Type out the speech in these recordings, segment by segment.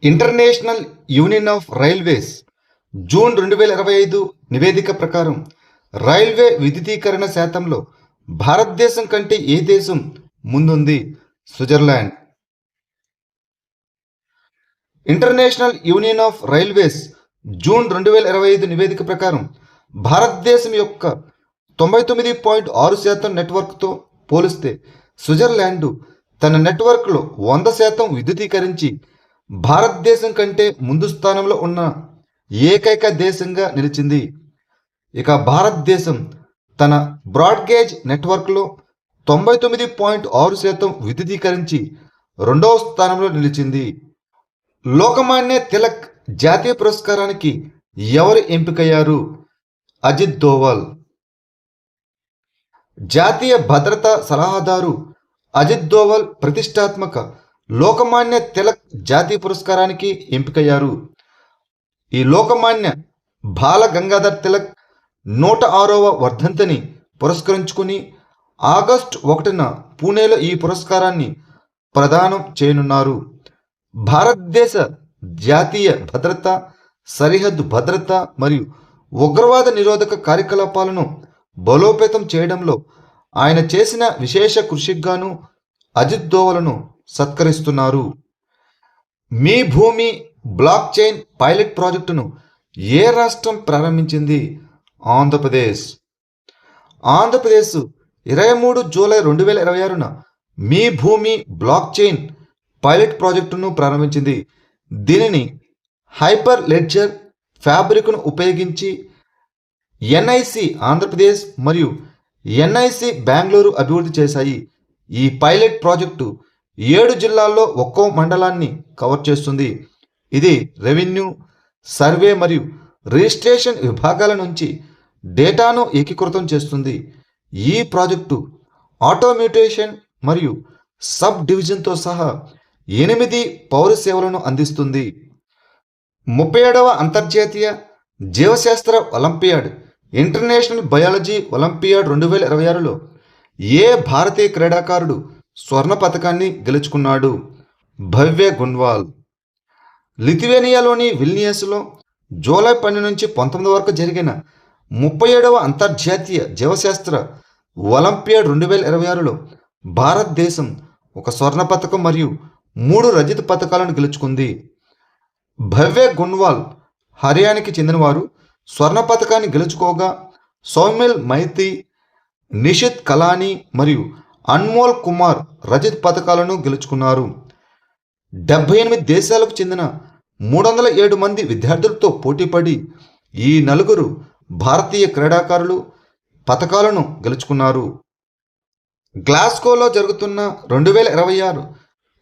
International union of railways June 2025 నివేదిక ప్రకారం railway విద్యుదీకరణ శాతంలో భారతదేశం కంటే ఏ దేశం ముందుంది? Switzerland. International union of railways June 2025 నివేదిక ప్రకారం భారతదేశం యొక్క 99.6% నెట్వర్క్తో పోలిస్తే స్విట్జర్లాండ్ తన నెట్వర్క్లో 100% విద్యుదీకరించి భారతదేశం కంటే ముందు స్థానంలో ఉన్న ఏకైక దేశంగా నిలిచింది. ఇక భారతదేశం తన బ్రాడ్గేజ్ నెట్వర్క్లో 99.6% విద్యుదీకరించి రెండవ స్థానంలో నిలిచింది. లోకమాన్య తిలక్ జాతీయ పురస్కారానికి ఎవరు ఎంపికయ్యారు? అజిత్ దోవల్. జాతీయ భద్రతా సలహాదారు అజిత్ దోవల్ ప్రతిష్టాత్మక లోకమాన్య తిలక్ జాతీయ పురస్కారానికి ఎంపికయ్యారు. ఈ లోకమాన్య బాల గంగాధర్ తిలక్ 106వ వర్ధంతిని పురస్కరించుకుని ఆగస్టు 1న పూణేలో ఈ పురస్కారాన్ని ప్రదానం చేయనున్నారు. భారతదేశ జాతీయ భద్రత, సరిహద్దు భద్రత మరియు ఉగ్రవాద నిరోధక కార్యకలాపాలను బలోపేతం చేయడంలో ఆయన చేసిన విశేష కృషిగాను అజిత్ దోవల్ను సత్కరిస్తున్నారు. మీ భూమి బ్లాక్ చైన్ పైలట్ ప్రాజెక్టును ఏ రాష్ట్రం ప్రారంభించింది? ఆంధ్రప్రదేశ్. ఆంధ్రప్రదేశ్ 23 జూలై 2026న మీ భూమి బ్లాక్ చైన్ పైలట్ ప్రాజెక్టును ప్రారంభించింది. దీనిని హైపర్ లెడ్జర్ ఫ్యాబ్రిక్ను ఉపయోగించి ఎన్ఐసి ఆంధ్రప్రదేశ్ మరియు ఎన్ఐసి బెంగళూరు అభివృద్ధి చేశాయి. ఈ పైలట్ ప్రాజెక్టు 7 జిల్లాల్లో ఒక్కో మండలాన్ని కవర్ చేస్తుంది. ఇది రెవెన్యూ, సర్వే మరియు రిజిస్ట్రేషన్ విభాగాల నుంచి డేటాను ఏకీకృతం చేస్తుంది. ఈ ప్రాజెక్టు ఆటోమేటేషన్ మరియు సబ్ డివిజన్తో సహా 8 పౌర సేవలను అందిస్తుంది. 37వ అంతర్జాతీయ జీవశాస్త్ర ఒలింపియాడ్ ఇంటర్నేషనల్ బయాలజీ ఒలింపియాడ్ 2026లో ఏ భారతీయ క్రీడాకారుడు స్వర్ణ పతకాన్ని గెలుచుకున్నాడు? భవ్య గున్వాల్. లిథువేనియాలోని విల్నియస్లో జూలై 12 నుంచి 19 వరకు జరిగిన 37వ అంతర్జాతీయ జీవశాస్త్ర ఒలింపియాడ్ 2026లో భారతదేశం ఒక స్వర్ణ పతకం మరియు 3 రజత పతకాలను గెలుచుకుంది. భవ్య గున్వాల్ హర్యానాకి చెందినవారు స్వర్ణ పతకాన్ని గెలుచుకోగా సౌమిల్ మైతి, నిషిత్ కలాని మరియు అన్మోల్ కుమార్ రజత పతకాలను గెలుచుకున్నారు. 78 దేశాలకు చెందిన 307 మంది విద్యార్థులతో పోటీపడి ఈ నలుగురు భారతీయ క్రీడాకారులు పతకాలను గెలుచుకున్నారు. గ్లాస్గోలో జరుగుతున్న 2026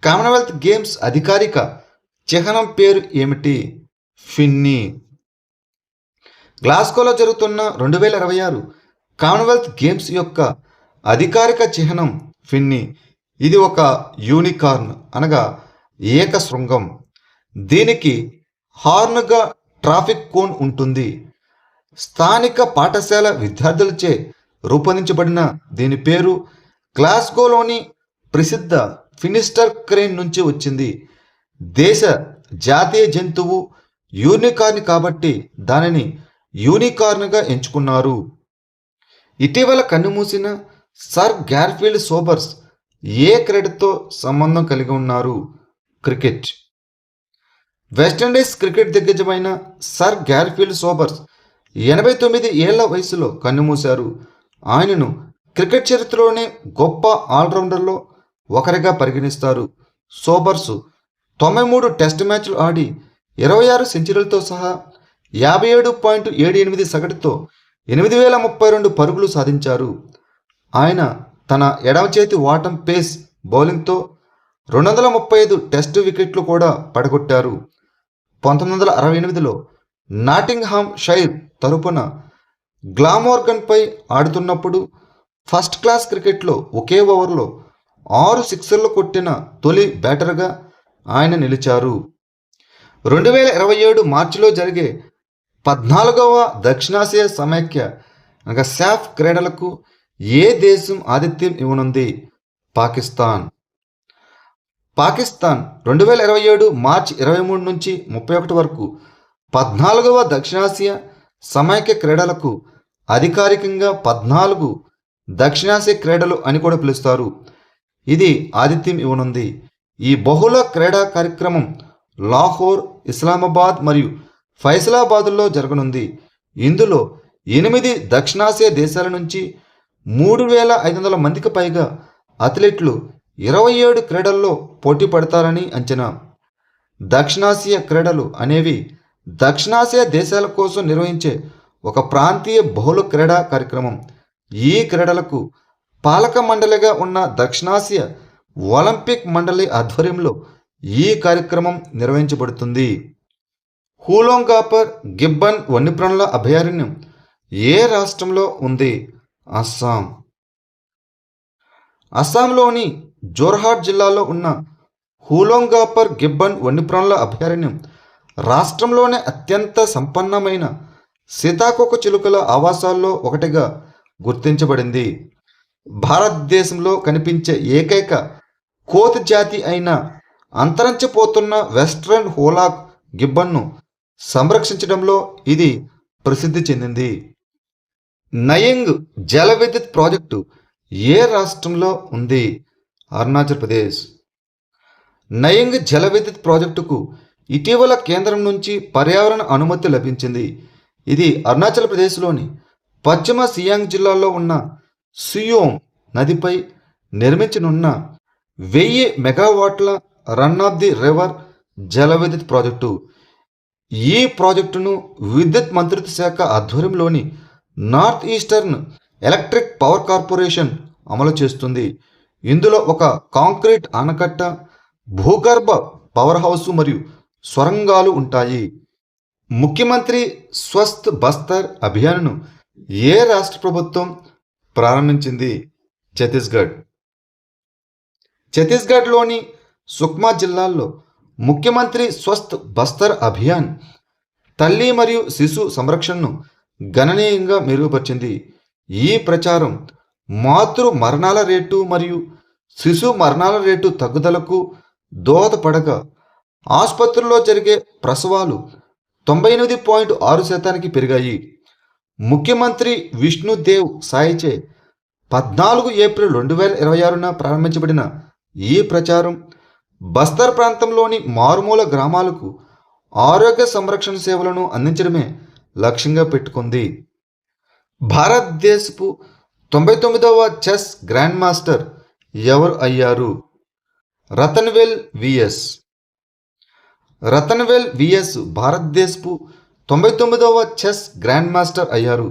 కామన్వెల్త్ గేమ్స్ అధికారిక చిహ్నం పేరు ఏమిటి? ఫిన్నీ. గ్లాస్గోలో జరుగుతున్న 2026 కామన్వెల్త్ గేమ్స్ యొక్క అధికారిక చిహ్నం ఫిన్నీ. ఇది ఒక యూనికార్న్ అనగా ఏక శృంగం. దీనికి హార్న్గా ట్రాఫిక్ కోన్ ఉంటుంది. స్థానిక పాఠశాల విద్యార్థులచే రూపొందించబడిన దీని పేరు గ్లాస్గోలోని ప్రసిద్ధ ఫినిస్టర్ క్రేన్ నుంచి వచ్చింది. దేశ జాతీయ జంతువు యూనికార్న్ కాబట్టి దానిని యూనికార్న్గా ఎంచుకున్నారు. ఇటీవల కన్నుమూసిన సర్ గ్యార్ఫీల్డ్ సోబర్స్ ఏ క్రీడతో సంబంధం కలిగి ఉన్నారు? క్రికెట్. వెస్టిండీస్ క్రికెట్ దిగ్గజమైన సర్ గ్యార్ఫీల్డ్ సోబర్స్ 89 ఏళ్ల వయసులో కన్నుమూశారు. ఆయనను క్రికెట్ చరిత్రలోనే గొప్ప ఆల్రౌండర్లో ఒకరిగా పరిగణిస్తారు. సోబర్స్ 93 టెస్ట్ మ్యాచ్లు ఆడి 26 సెంచరీలతో సహా 57.78 సగటుతో 8032 పరుగులు సాధించారు. ఆయన తన ఎడమ చేతి వాటం పేస్ బౌలింగ్తో 235 టెస్టు వికెట్లు కూడా పడగొట్టారు. 1968లో నాటింగ్హామ్ షైర్ తరపున గ్లామోర్గన్పై ఆడుతున్నప్పుడు ఫస్ట్ క్లాస్ క్రికెట్లో ఒకే ఓవర్లో 6 సిక్సర్లు కొట్టిన తొలి బ్యాటర్గా ఆయన నిలిచారు. 2027 మార్చిలో జరిగే 14వ దక్షిణాసియా సమైక్య అనగా శాఫ్ క్రీడలకు ఏ దేశం ఆతిథ్యం ఇవ్వనుంది? పాకిస్తాన్. పాకిస్తాన్ 2027 మార్చి 23 నుంచి 31 వరకు 14వ దక్షిణాసియా సమైక్య క్రీడలకు అధికారికంగా 14 దక్షిణాసియా క్రీడలు అని కూడా పిలుస్తారు. ఇది ఆతిథ్యం ఇవ్వనుంది. ఈ బహుళ క్రీడా కార్యక్రమం లాహోర్, ఇస్లామాబాద్ మరియు ఫైసలాబాదుల్లో జరగనుంది. ఇందులో 8 దక్షిణాసియా దేశాల నుంచి 3,500 మందికి పైగా అథ్లెట్లు 27 క్రీడల్లో పోటీ పడతారని అంచనా. దక్షిణాసియా క్రీడలు అనేవి దక్షిణాసియా దేశాల కోసం నిర్వహించే ఒక ప్రాంతీయ బహుళ క్రీడా కార్యక్రమం. ఈ క్రీడలకు పాలక మండలిగా ఉన్న దక్షిణాసియా ఒలింపిక్ మండలి ఆధ్వర్యంలో ఈ కార్యక్రమం నిర్వహించబడుతుంది. హూలోంగాపర్ గిబ్బన్ వన్యప్రాణుల అభయారణ్యం ఏ రాష్ట్రంలో ఉంది? అస్సాం. అస్సాంలోని జోర్హాట్ జిల్లాలో ఉన్న హూలోంగాపర్ గిబ్బన్ వన్యప్రాణుల అభయారణ్యం రాష్ట్రంలోనే అత్యంత సంపన్నమైన సీతాకోక చిలుకల ఆవాసాల్లో ఒకటిగా గుర్తించబడింది. భారతదేశంలో కనిపించే ఏకైక కోతి జాతి అయిన అంతరించిపోతున్న వెస్ట్రన్ హోలాక్ గిబ్బన్ను సంరక్షించడంలో ఇది ప్రసిద్ధి చెందింది. నయంగ్ జల విద్యుత్ ప్రాజెక్టు ఏ రాష్ట్రంలో ఉంది? అరుణాచల్ ప్రదేశ్. నయంగ్ జల విద్యుత్ ప్రాజెక్టుకు ఇటీవల కేంద్రం నుంచి పర్యావరణ అనుమతి లభించింది. ఇది అరుణాచల్ ప్రదేశ్లోని పశ్చిమ సియాంగ్ జిల్లాలో ఉన్న సుయోమ్ నదిపై నిర్మించనున్న 1000 మెగావాట్ల రన్ ఆఫ్ ది రివర్ జల విద్యుత్ ప్రాజెక్టు. ఈ ప్రాజెక్టును విద్యుత్ మంత్రిత్వ శాఖ ఆధ్వర్యంలోని north eastern electric power corporation అమలు చేస్తుంది. ఇందులో ఒక కాంక్రీట్ ఆనకట్ట, భూగర్భ పవర్ హౌస్ మరియు సొరంగాలు ఉంటాయి. ముఖ్యమంత్రి స్వస్థ్ బస్తర్ అభియాన్ను ఏ రాష్ట్ర ప్రభుత్వం ప్రారంభించింది? ఛత్తీస్గఢ్. ఛత్తీస్గఢ్లోని సుక్మా జిల్లాల్లో ముఖ్యమంత్రి స్వస్థ్ బస్తర్ అభియాన్ తల్లి మరియు శిశు సంరక్షణను గణనీయంగా మెరుగుపరిచింది. ఈ ప్రచారం మాతృ మరణాల రేటు మరియు శిశు మరణాల రేటు తగ్గుదలకు దోహదపడగా ఆసుపత్రుల్లో జరిగే ప్రసవాలు 98.6% పెరిగాయి. ముఖ్యమంత్రి విష్ణుదేవ్ సాయిచే 14 ఏప్రిల్ 2026న ప్రారంభించబడిన ఈ ప్రచారం బస్తర్ ప్రాంతంలోని మారుమూల గ్రామాలకు ఆరోగ్య సంరక్షణ సేవలను అందించడమే లక్ష్యంగా పెట్టుకుంది. భారతదేశపు 99వ చెస్ గ్రాండ్ మాస్టర్ ఎవరు అయ్యారు? రతన్వేల్ విఎస్. రతన్వేల్ విఎస్ భారతదేశపు 99వ చెస్ గ్రాండ్ మాస్టర్ అయ్యారు.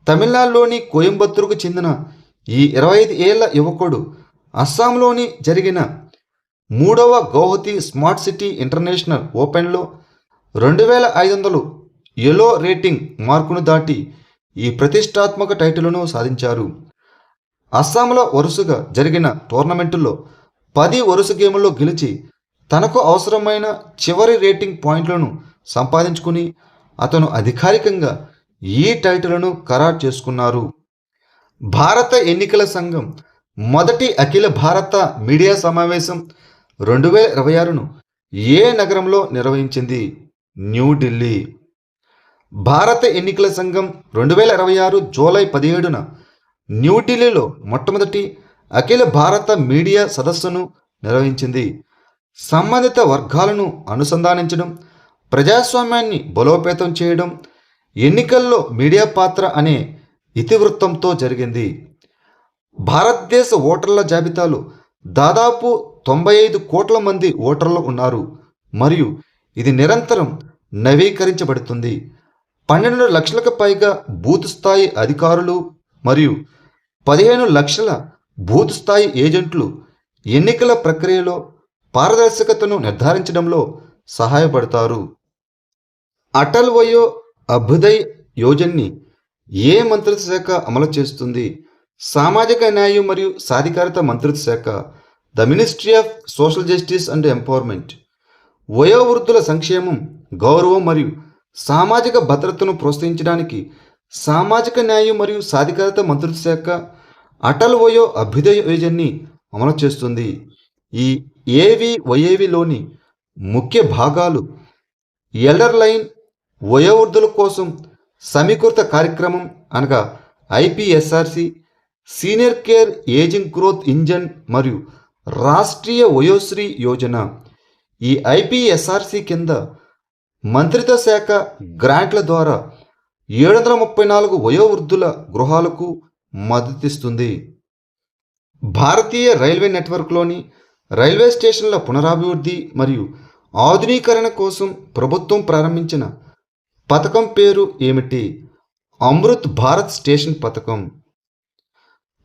తమిళనాడులోని కోయంబత్తూరుకు చెందిన ఈ 25 ఏళ్ల యువకుడు అస్సాంలోని జరిగిన 3వ గౌహతి స్మార్ట్ సిటీ ఇంటర్నేషనల్ ఓపెన్లో 2500 ఎలో రేటింగ్ మార్కును దాటి ఈ ప్రతిష్టాత్మక టైటిల్ను సాధించారు. అస్సాంలో వరుసగా జరిగిన టోర్నమెంటుల్లో 10 వరుస గేముల్లో గెలిచి తనకు అవసరమైన చివరి రేటింగ్ పాయింట్లను సంపాదించుకుని అతను అధికారికంగా ఈ టైటిల్ను ఖరారు చేసుకున్నారు. భారత ఎన్నికల సంఘం మొదటి అఖిల భారత మీడియా సమావేశం 2026ను ఏ నగరంలో నిర్వహించింది? న్యూఢిల్లీ. భారత ఎన్నికల సంఘం 2026 జూలై 17న న్యూఢిల్లీలో మొట్టమొదటి అఖిల భారత మీడియా సదస్సును నిర్వహించింది. సంబంధిత వర్గాలను అనుసంధానించడం, ప్రజాస్వామ్యాన్ని బలోపేతం చేయడం, ఎన్నికల్లో మీడియా పాత్ర అనే ఇతివృత్తంతో జరిగింది. భారతదేశ ఓటర్ల జాబితాలో దాదాపు 95 కోట్ల మంది ఓటర్లు ఉన్నారు మరియు ఇది నిరంతరం నవీకరించబడుతుంది. 12 లక్షలకు పైగా బూత్ స్థాయి అధికారులు మరియు 15 లక్షల బూత్ స్థాయి ఏజెంట్లు ఎన్నికల ప్రక్రియలో పారదర్శకతను నిర్ధారించడంలో సహాయపడతారు. అటల్ వయో అభ్యుదయ్ యోజన్ని ఏ మంత్రిత్వ శాఖ అమలు చేస్తుంది? సామాజిక న్యాయం మరియు సాధికారత మంత్రిత్వ శాఖ, the ministry of social justice and empowerment. వయోవృద్ధుల సంక్షేమం, గౌరవం మరియు సామాజిక భద్రతను ప్రోత్సహించడానికి సామాజిక న్యాయం మరియు సాధికారత మంత్రిత్వ శాఖ అటల్ వయో అభ్యుదయ్ యోజన్ని అమలు చేస్తుంది. ఈ ఏవిఓఏవిలోని ముఖ్య భాగాలు ఎల్డర్ లైన్ వయోవృద్ధుల కోసం సమీకృత కార్యక్రమం అనగా IPSRC, senior care ageing growth engine మరియు రాష్ట్రీయ వయోశ్రీ యోజన. ఈ ఐపిఎస్ఆర్సి కింద మంత్రిత్వ శాఖ గ్రాంట్ల ద్వారా 734 వయోవృద్ధుల గృహాలకు మద్దతిస్తుంది. భారతీయ రైల్వే నెట్వర్క్లోని రైల్వే స్టేషన్ల పునరాభివృద్ధి మరియు ఆధునీకరణ కోసం ప్రభుత్వం ప్రారంభించిన పథకం పేరు ఏమిటి? అమృత్ భారత్ స్టేషన్ పథకం.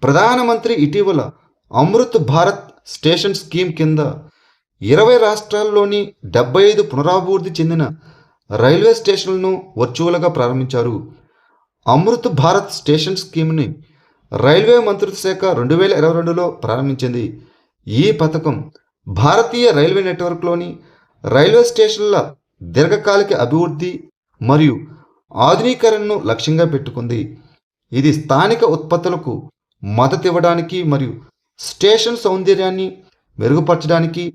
ప్రధానమంత్రి ఇటీవల అమృత్ భారత్ స్టేషన్ స్కీమ్ కింద 20 రాష్ట్రాల్లోని 75 పునరాభివృద్ధి చెందిన రైల్వే స్టేషన్లను వర్చువల్గా ప్రారంభించారు. అమృత్ భారత్ స్టేషన్ స్కీమ్ని రైల్వే మంత్రిత్వ శాఖ 2022లో ప్రారంభించింది. ఈ పథకం భారతీయ రైల్వే నెట్వర్క్లోని రైల్వే స్టేషన్ల దీర్ఘకాలిక అభివృద్ధి మరియు ఆధునీకరణను లక్ష్యంగా పెట్టుకుంది. ఇది స్థానిక ఉత్పత్తులకు మద్దతు ఇవ్వడానికి మరియు స్టేషన్ సౌందర్యాన్ని మెరుగుపరచడానికి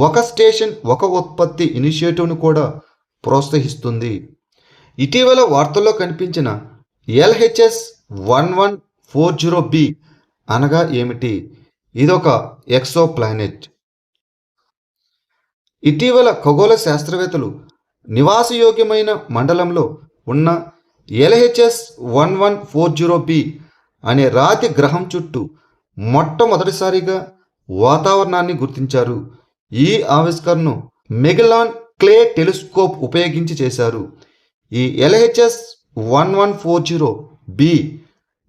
ఒక స్టేషన్ ఒక ఉత్పత్తి ఇనిషియేటివ్ను కూడా ప్రోత్సహిస్తుంది. ఇటీవల వార్తల్లో కనిపించిన LHS 1140B అనగా ఏమిటి? ఇదొక ఎక్సో ప్లానెట్. ఇటీవల ఖగోళ శాస్త్రవేత్తలు నివాసయోగ్యమైన మండలంలో ఉన్న LHS 1140B అనే రాతి గ్రహం చుట్టూ మొట్టమొదటిసారిగా వాతావరణాన్ని గుర్తించారు. ఈ ఆవిష్కరణను మెగెల్లాన్ క్లే టెలిస్కోప్ ఉపయోగించి చేశారు. ఈ LHS 1140B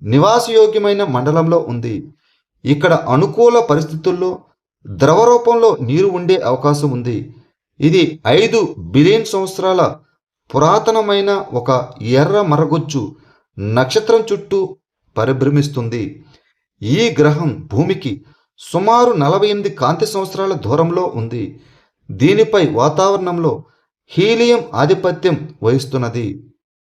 నివాసయోగ్యమైన మండలంలో ఉంది. ఇక్కడ అనుకూల పరిస్థితుల్లో ద్రవ రూపంలో నీరు ఉండే అవకాశం ఉంది. ఇది 5 బిలియన్ సంవత్సరాల పురాతనమైన ఒక ఎర్ర మరగొచ్చు నక్షత్రం చుట్టూ పరిభ్రమిస్తుంది. ఈ గ్రహం భూమికి సుమారు 48 కాంతి సంవత్సరాల దూరంలో ఉంది. దీనిపై వాతావరణంలో హీలియం ఆధిపత్యం వహిస్తున్నది.